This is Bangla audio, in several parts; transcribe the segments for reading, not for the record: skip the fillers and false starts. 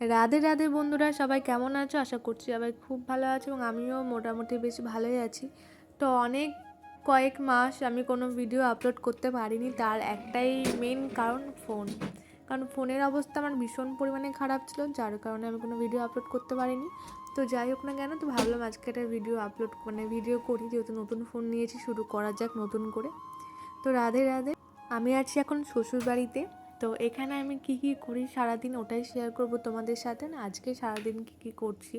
রাধে রাধে বন্ধুরা, সবাই কেমন আছো? আশা করছি সবাই খুব ভালো আছো এবং আমিও মোটামুটি বেশ ভালোই আছি। তো কয়েক মাস আমি কোনো ভিডিও আপলোড করতে পারিনি, তার একটাই মেন কারণ কারণ ফোনের অবস্থা আমার ভীষণ পরিমাণে খারাপ ছিল, যার কারণে আমি কোনো ভিডিও আপলোড করতে পারিনি। তো যাই হোক না কেন, তো ভাবলাম আজকে একটা ভিডিও করি, যেহেতু নতুন ফোন নিয়েছি, শুরু করা যাক নতুন করে। তো রাধে রাধে, আমি আছি এখন শ্বশুর বাড়িতে। তো এখানে আমি কি কি করি সারাদিন ওটাই শেয়ার করব তোমাদের সাথে। না, আজকে সারাদিন কি কি করছি।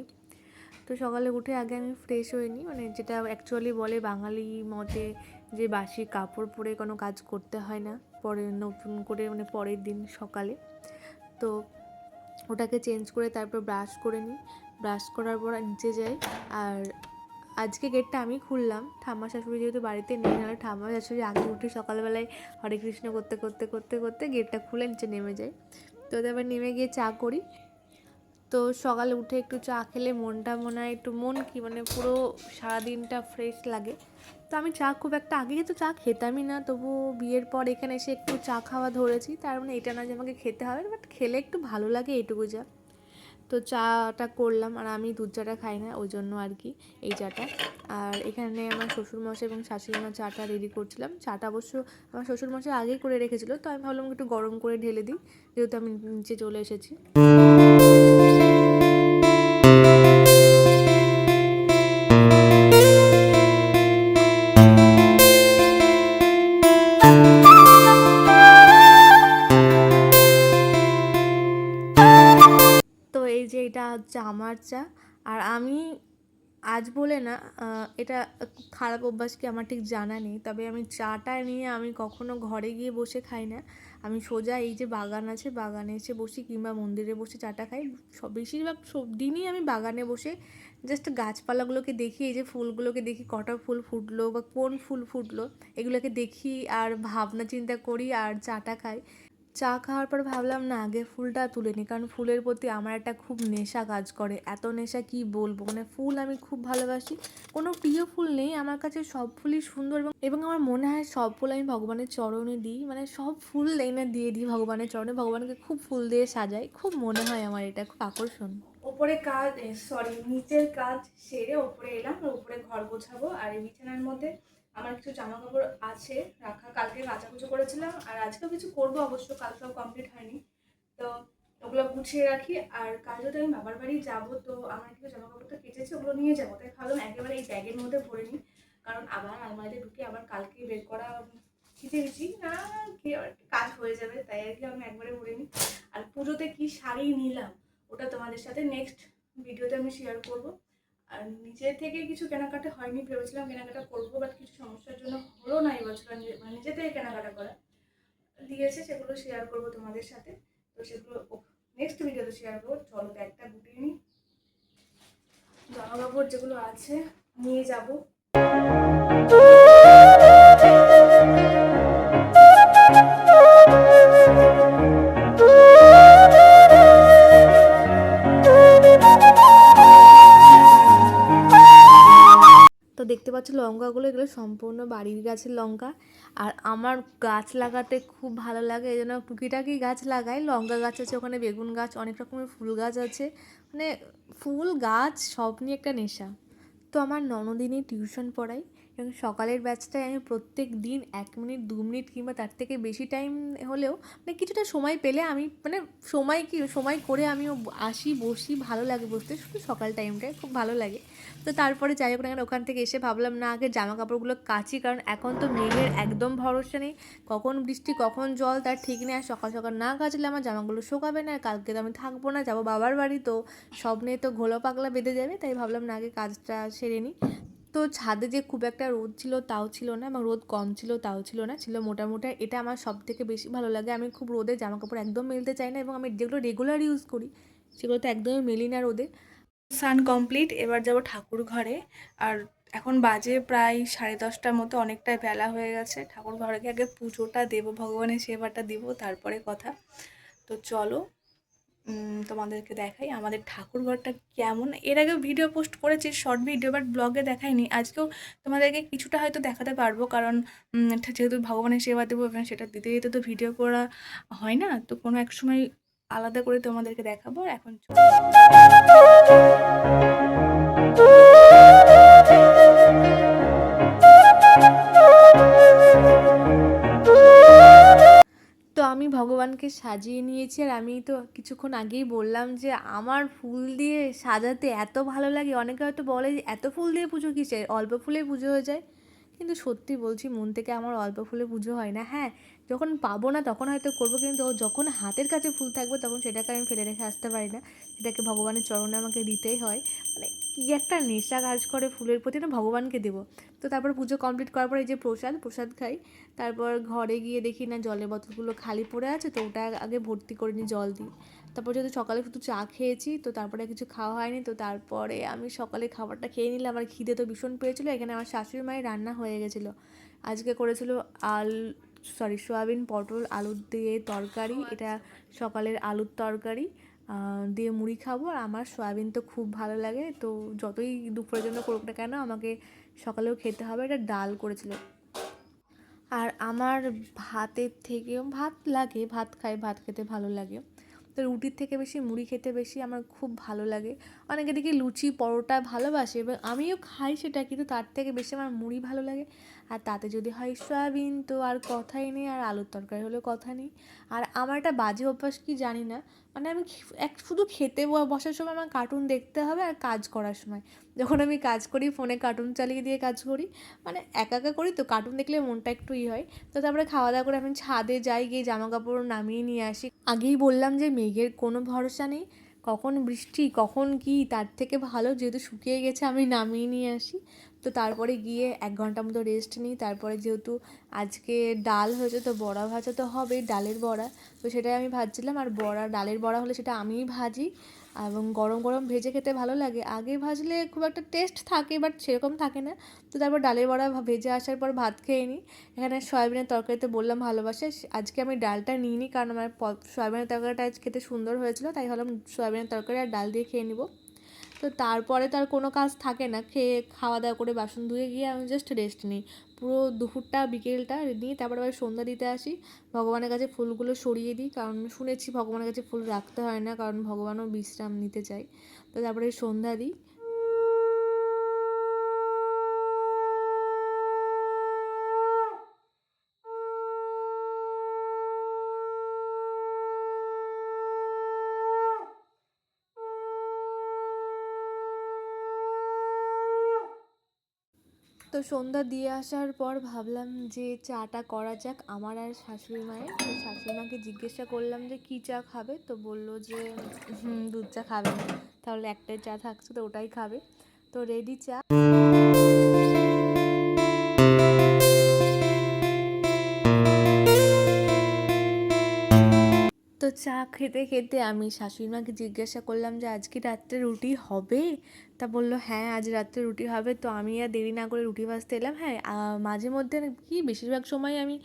তো সকালে উঠে আগে আমি ফ্রেশ হয়ে নিই, যেটা অ্যাকচুয়ালি বলে বাঙালি মতে যে বাসি কাপড় পরে কোনো কাজ করতে হয় না পরে নতুন করে, পরের দিন সকালে। তো ওটাকে চেঞ্জ করে তারপর ব্রাশ করে নিই। ব্রাশ করার পর নিচে যাই। আর আজকে গেটটা আমি খুললাম, ঠাম্মা শাশুড়ি যেহেতু বাড়িতে নেই, নাহলে ঠাম্মা শাশুড়ি আগে উঠে সকালবেলায় হরে কৃষ্ণ করতে করতে করতে করতে গেটটা খুলে নিচে নেমে যায়। তো এবার নেমে গিয়ে চা করি। তো সকালে উঠে একটু চা খেলে মনটা মনে হয় একটু পুরো সারাদিনটা ফ্রেশ লাগে। তো আমি চা খুব একটা, আগে তো চা খেতামই না, তবু বিয়ের পর এখানে এসে একটু চা খাওয়া ধরেছি। তার মানে এটা না যে আমাকে খেতে হবে, বাট খেলে একটু ভালো লাগে, এইটুকু যা। তো চাটা করলাম, আর আমি দুধ চাটা খাই না, ওই জন্য আর কি এই চাটা। আর এখানে আমার শ্বশুরমশাই এবং শাশুড়ি মা চাটা রেডি করছিলাম। চাটা অবশ্য আমার শ্বশুরমশাই আগেই করে রেখেছিলো, তো আমি ভাবলাম একটু গরম করে ঢেলে দিই, যেহেতু আমি নিচে চলে এসেছি। তো এই যে এটা হচ্ছে আমার চা। আর আমি আজ বলে না, এটা খারাপ অভ্যাস কি আমার ঠিক জানা নেই, তবে আমি চাটা নিয়ে আমি কখনো ঘরে গিয়ে বসে খাই না। আমি সোজা এই যে বাগান আছে, বাগানে এসে বসি, কিংবা মন্দিরে বসে চাটা খাই। বেশিরভাগ সব দিনই আমি বাগানে বসে জাস্ট গাছপালাগুলোকে দেখি, এই যে ফুলগুলোকে দেখি, কটা ফুল ফুটলো বা কোন ফুল ফুটলো, এগুলোকে দেখি আর ভাবনা চিন্তা করি আর চাটা খাই। চা খাওয়ার পর ভাবলাম না, আগে ফুলটা তুলে নিই, কারণ ফুলের প্রতি আমার একটা খুব নেশা কাজ করে। এত নেশা কি বলবো, ফুল আমি খুব ভালোবাসি। কোনো প্রিয় ফুল নেই আমার কাছে, সব ফুলই সুন্দর, এবং আমার মনে হয় সব ফুল আমি ভগবানের চরণে দিই, সব ফুল এনে দিয়ে দিই ভগবানের চরণে, ভগবানকে খুব ফুল দিয়ে সাজাই, খুব মনে হয় আমার এটা খুব আকর্ষণ। ওপরে কাজ, নিচের কাজ সেরে ওপরে এলাম, ওপরে ঘর গোছাবো। আর এই বিছানার মধ্যে আমার কিছু জামা কাপড় আছে রাখা, কালকে কাচাকুচো করেছিলাম, আর আজকেও কিছু করবো অবশ্য, কাল সব কমপ্লিট হয়নি। তো ওগুলো গুছিয়ে রাখি। আর কাল যদি আমি বাবার বাড়ি যাবো, তো আমার কিছু জামা কাপড় তো কেচেছি, ওগুলো নিয়ে যাবো, তাই ভাবলাম একেবারে এই ব্যাগের মধ্যে ভরে নিই, কারণ আবার আলমারিতে ঢুকে আবার কালকে বের করা খিচেছি না, কি কাজ হয়ে যাবে, তাই আর কি আমি একবারে ভরে নিই। আর পুজোতে কি শাড়ি নিলাম ওটা তোমাদের সাথে নেক্সট ভিডিওতে আমি শেয়ার করব। আর নিজের থেকে কিছু কেনাকাটা হয়নি, ভেবেছিলাম কেনাকাটা করবো, বাট কিছু সমস্যার জন্য হলো না এই বছর, নিজে থেকে কেনাকাটা করা দিয়েছে, সেগুলো শেয়ার করব তোমাদের সাথে। তো সেগুলো নেক্সট ভিডিওতে শেয়ার করবো। চলো ব্যাগটা গুটিয়ে নিই, জামা কাপড় যেগুলো আছে নিয়ে যাবো। তো দেখতে পাচ্ছ লঙ্কাগুলো, এগুলো সম্পূর্ণ বাড়ির গাছের লঙ্কা। আর আমার গাছ লাগাতে খুব ভালো লাগে, এই জন্য টুকিটাকি গাছ লাগাই। লঙ্কা গাছ আছে, ওখানে বেগুন গাছ, অনেক রকমের ফুল গাছ আছে, মানে ফুল গাছ সব নিয়ে একটা নেশা। তো আমার ননদিনই টিউশন পড়াই, এবং সকালের ব্যাচটায় আমি প্রত্যেক দিন 1 মিনিট 2 মিনিট কিংবা তার থেকে বেশি টাইম হলেও, কিছুটা সময় পেলে আমি, সময় করে আমিও আসি, বসি, ভালো লাগে বসতে, শুধু সকাল টাইমটায় খুব ভালো লাগে। তো তারপরে যাই হোক না কেন, ওখান থেকে এসে ভাবলাম না, আগে জামা কাপড়গুলো কাচি, কারণ এখন তো মেঘের একদম ভরসা নেই, কখন বৃষ্টি কখন জল তার ঠিক নেই। আর সকাল সকাল না কাচলে আমার জামাগুলো শোকাবে না, আর কালকে তো আমি থাকবো না, যাবো বাবার বাড়ি, তো সব নিয়ে তো ঘোলা পাগলা বেঁধে যাবে, তাই ভাবলাম না, আগে কাজটা সেরে নিই। তো ছাদে যে খুব একটা রোদ ছিল তাও ছিল না, এবং রোদ কম ছিল তাও ছিল না, ছিল মোটামুটি। এটা আমার সব থেকে বেশি ভালো লাগে, আমি খুব রোদে জামা কাপড় একদম মেলতে চাই না, এবং আমি যেগুলো রেগুলার ইউজ করি সেগুলো তো একদমই মেলি না রোদে। স্নান কমপ্লিট, এবার যাব ঠাকুর ঘরে। আর এখন বাজে প্রায় 10:30টার মতো, অনেকটাই বেলা হয়ে গেছে। ঠাকুর ঘরে গিয়ে আগে পুজোটা দেবো, ভগবানের সেবাটা দিব, তারপরে কথা। তো চলো তোমাদেরকে দেখাই আমাদের ঠাকুর ঘরটা কেমন। এর আগেও ভিডিও পোস্ট করেছি, শর্ট ভিডিও, বাট ব্লগে দেখাইনি। আজকেও তোমাদেরকে কিছুটা হয়তো দেখাতে পারবো, কারণ যেহেতু ভগবানের সেবা দেবো, এবং সেটা দিতে দিতে তো ভিডিও করা হয় না, তো কোনো এক সময় আলাদা করে তোমাদেরকে দেখাবো। এখন তো আমি ভগবানকে সাজিয়ে নিয়েছি, আর আমি তো কিছুক্ষণ আগেই বললাম যে আমার ফুল দিয়ে সাজাতে এত ভালো লাগে। অনেকে হয়তো বলে যে এত ফুল দিয়ে পুজো কিসের, অল্প ফুলেই পুজো হয়ে যায়। কিন্তু সত্যি বলছি, মন থেকে আমার অল্প ফুলে পুজো হয় না। হ্যাঁ, যখন পাবো না তখন হয়তো করবো, কিন্তু যখন হাতের কাছে ফুল থাকবে তখন সেটাকে আমি ফেলে রেখে আসতে পারি না, সেটাকে ভগবানের চরণে আমাকে দিতেই হয়। মানে কী একটা নেশা কাজ করে ফুলের প্রতি, না ভগবানকে দেবো। তো তারপর পুজো কমপ্লিট করার পর এই যে প্রসাদ খাই। তারপর ঘরে গিয়ে দেখি না জলের বোতলগুলো খালি পড়ে আছে, তো ওটা আগে ভর্তি করে নিই জল দিই। তারপর যেহেতু সকালে শুধু চা খেয়েছি, তো তারপরে কিছু খাওয়া হয়নি, তো তারপরে আমি সকালে খাবারটা খেয়ে নিলাম। আর খিদে তো ভীষণ পেয়েছিলো। এখানে আমার শাশুড়ি মায়ের রান্না হয়ে গেছিলো। আজকে করেছিল সয়াবিন পটল আলু দিয়ে তরকারি। এটা সকালের আলুর তরকারি দিয়ে মুড়ি খাবো। আর আমার সয়াবিন তো খুব ভালো লাগে, তো যতই দুপুরের জন্য করুক না কেন আমাকে সকালেও খেতে হবে। এটা ডাল করেছিল। আর আমার ভাতের থেকেও ভাত লাগে, ভাত খাই, ভাত খেতে ভালো লাগে। তো রুটির থেকে বেশি মুড়ি খেতে বেশি আমার খুব ভালো লাগে। অনেকে দেখি লুচি পরোটা ভালোবাসে, এবং আমিও খাই সেটা, কিন্তু তার থেকে বেশি আমার মুড়ি ভালো লাগে। আর তাতে যদি হয় সয়াবিন, তো আর কথাই নেই। আর আলুর তরকারি হলেও কথা নেই। আর আমার একটা বাজে অভ্যাস কি জানি না, মানে আমি শুধু খেতে বসার সময় আমার কার্টুন দেখতে হবে, আর কাজ করার সময় যখন আমি কাজ করি ফোনে কার্টুন চালিয়ে দিয়ে কাজ করি। মানে একা একা করি তো, কার্টুন দেখলে মনটা একটু হয়। তো তারপরে খাওয়া দাওয়া করে আমি ছাদে যাই, গিয়ে জামা কাপড় নামিয়ে নিয়ে আসি। আগেই বললাম যে মেঘের কোনো ভরসা নেই, কখন বৃষ্টি কখন কি, তার থেকে ভালো যেহেতু শুকিয়ে গেছে আমি নামিয়ে নিয়ে আসি। তো তারপরে গিয়ে 1 ঘন্টা মতো রেস্ট নিই। তারপরে যেহেতু আজকে ডাল হয়েছে, তো বড়া ভাজা তো হবেই, ডালের বড়া। তো সেটাই আমি ভাজছিলাম। আর ডালের বড়া হলে সেটা আমিই ভাজি, এবং গরম গরম ভেজে খেতে ভালো লাগে। আগে ভাজলে খুব একটা টেস্ট থাকে, বাট সেরকম থাকে না। তো তারপর ডালের বড়া ভেজে আসার পর ভাত খেয়ে নিই। এখানে সয়াবিনের তরকারিতে বললাম ভালোবাসে, আজকে আমি ডালটা নিইনি, কারণ আমার সয়াবিনের তরকারিটা আজ খেতে সুন্দর হয়েছিল, তাই ভাবলাম সয়াবিনের তরকারি আর ডাল দিয়ে খেয়ে নিব। তো তারপরে তো আর কোনো কাজ থাকে না, খাওয়া দাওয়া করে বাসন ধুয়ে গিয়ে আমি জাস্ট রেস্ট নিই। পুরো দুপুরটা বিকেলটা নিই। তারপরে আবার সন্ধ্যা দিতে আসি, ভগবানের কাছে ফুলগুলো সরিয়ে দিই, কারণ শুনেছি ভগবানের কাছে ফুল রাখতে হয় না, কারণ ভগবানও বিশ্রাম নিতে চায়। তো তারপরে সন্ধ্যা দিই। তো সন্ধ্যা দিয়ে আসার পর ভাবলাম যে চাটা করা যাক আমার আর শাশুড়ি মায়ের। তো শাশুড়ি মাকে জিজ্ঞাসা করলাম যে কী চা খাবে, তো বললো যে দুধ চা খাবে না, তাহলে একটাই চা থাকছে, তো ওটাই খাবে। তো রেডি চা। তো চা খেতে খেতে আমি শাশুড়ি মাকে জিজ্ঞাসা করলাম যে আজকে রাত্রে রুটি হবে। তা বললো হ্যাঁ, আজ রাত্রে রুটি হবে। তো আমি আর দেরি না করে রুটি ভাজতে এলাম। হ্যাঁ, মাঝে মধ্যে কি বেশিরভাগ সময় আমি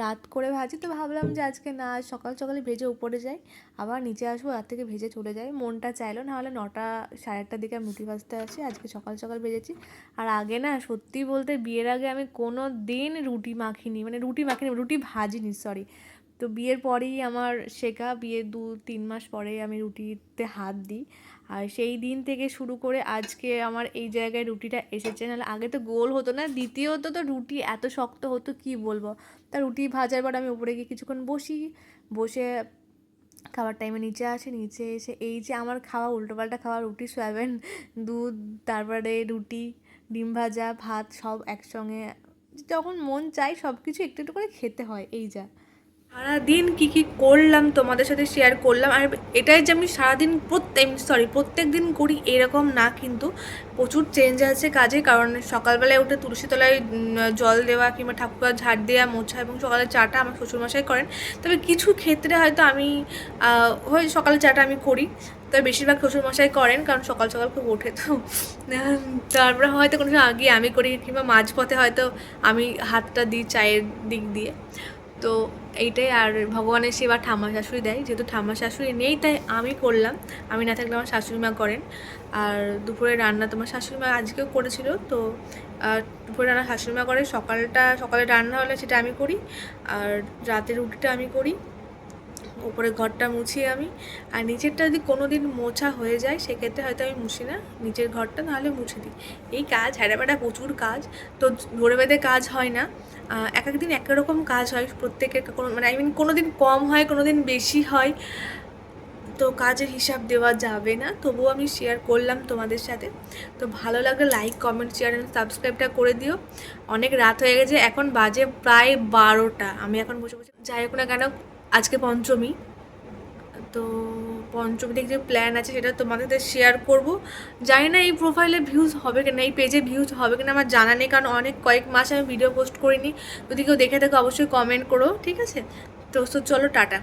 রাত করে ভাজি, তো ভাবলাম যে আজকে না, সকাল সকালে ভেজে উপরে যাই, আবার নিচে আসবো, রাত থেকে ভেজে চলে যাই। মনটা চাইলো, নাহলে 9টা 8:30 দিকে আমি রুটি ভাজতে আসি। আজকে সকাল সকাল ভেজেছি। আর আগে না, সত্যি বলতে বিয়ের আগে আমি কোনো দিন রুটি মাখিনি, মানে রুটি ভাজিনি, সরি। তো বিয়ের পরেই আমার শেখা, বিয়ের 2-3 মাস পরেই আমি রুটিতে হাত দিই। আর সেই দিন থেকে শুরু করে আজকে আমার এই জায়গায় রুটিটা এসেছে। নাহলে আগে তো গোল হতো না, দ্বিতীয়ত তো রুটি এত শক্ত হতো কি বলবো। তা রুটি ভাজার পর আমি উপরে গিয়ে কিছুক্ষণ বসে খাবার টাইমে নিচে আসি। নিচে এসে এই যে আমার খাওয়া উল্টোপাল্টা খাওয়া, রুটি সয়াবিন দুধ, তারপরে রুটি ডিম ভাজা ভাত সব একসঙ্গে, যখন মন চাই সব কিছু একটু একটু করে খেতে হয়। এই যা সারাদিন কী কী করলাম তোমাদের সাথে শেয়ার করলাম। আর এটাই যে আমি সারাদিন প্রত্যেক দিন করি এরকম না, কিন্তু প্রচুর চেঞ্জ আছে কাজে। কারণ সকালবেলায় উঠে তুলসী তলায় জল দেওয়া, কিংবা ঠাকুর ঝাড় দেওয়া, মোছা, এবং সকালে চাটা আমার শ্বশুরমশাই করেন। তবে কিছু ক্ষেত্রে হয়তো আমি সকালে চাটা আমি করি, তবে বেশিরভাগ শ্বশুরমশাই করেন, কারণ সকাল সকাল খুব ওঠে তো। তারপরে হয়তো কোনো সময় আগে আমি করি, কিংবা মাঝপথে হয়তো আমি হাতটা দিই চায়ের দিক দিয়ে। তো এইটাই। আর ভগবানের সেবা ঠাম্মা শাশুড়ি দেয়, যেহেতু ঠাম্মা শাশুড়ি নেই তাই আমি করলাম, আমি না থাকলে আমার শাশুড়ি মা করেন। আর দুপুরে রান্না তোমার শাশুড়ি মা আজকেও করেছিল, তো দুপুরে রান্না শাশুড়ি মা করে। সকালে রান্না হলে সেটা আমি করি, আর রাতের রুটিটা আমি করি। ওপরে ঘরটা মুছি আমি, আর নিচেরটা যদি কোনো দিন মোছা হয়ে যায় সেক্ষেত্রে হয়তো আমি মুছি না, নিচের ঘরটা নাহলে মুছে দিই। এই কাজ হ্যাঁড়াপ্যাটা প্রচুর কাজ, তো ধরে বেঁধে কাজ হয় না, এক এক দিন এক রকম কাজ হয় প্রত্যেকের, কোনো মানে আই মিন কোনো দিন কম হয় কোনো দিন বেশি হয়, তো কাজের হিসাব দেওয়া যাবে না, তবুও আমি শেয়ার করলাম তোমাদের সাথে। তো ভালো লাগলে লাইক কমেন্ট শেয়ার এবং সাবস্ক্রাইবটা করে দিও। অনেক রাত হয়ে গেছে, এখন বাজে প্রায় 12টা, আমি এখন বসে বসে যাই হোক না কেন আজকে পঞ্চমী, তো পঞ্চমী থেকে যে প্ল্যান আছে সেটা তোমাদের সাথে শেয়ার করব। জানি না এই প্রোফাইলে ভিউজ হবে কিনা, এই পেজে ভিউজ হবে কিনা আমার জানা নেই, কারণ অনেক কয়েক মাস আমি ভিডিও পোস্ট করিনি। যদি কেউ দেখে থাকো অবশ্যই কমেন্ট করো, ঠিক আছে? তো চলো টাটা।